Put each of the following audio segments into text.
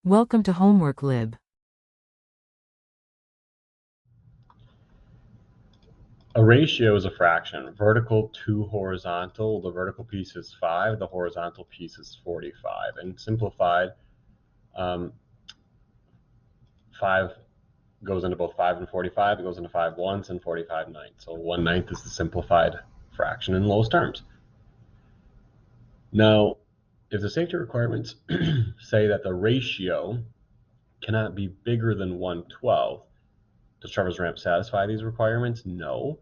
Welcome to Homework Lib. A ratio is a fraction, vertical to horizontal. The vertical piece is 5, the horizontal piece is 45. And simplified, 5 goes into both 5 and 45. It goes into 5 once and 45 ninths. So 1/9 is the simplified fraction in lowest terms. Now, if the safety requirements say that the ratio cannot be bigger than 1/12, does Trevor's ramp satisfy these requirements? No.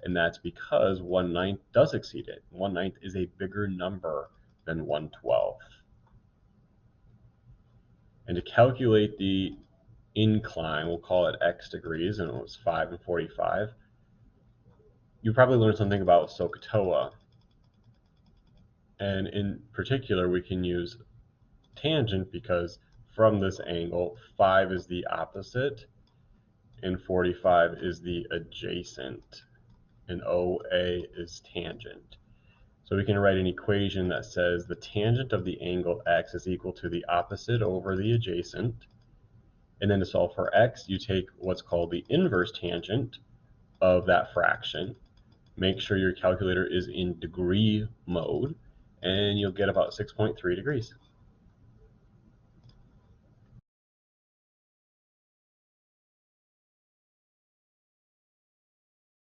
And that's because 1/9 does exceed it. 1/9 is a bigger number than 1/12. And to calculate the incline, we'll call it x degrees, and it was 5 and 45. You probably learned something about SOHCAHTOA. And in particular, we can use tangent because from this angle, 5 is the opposite and 45 is the adjacent, and OA is tangent. So we can write an equation that says the tangent of the angle x is equal to the opposite over the adjacent. And then to solve for x, you take what's called the inverse tangent of that fraction. Make sure your calculator is in degree mode, and you'll get about 6.3 degrees.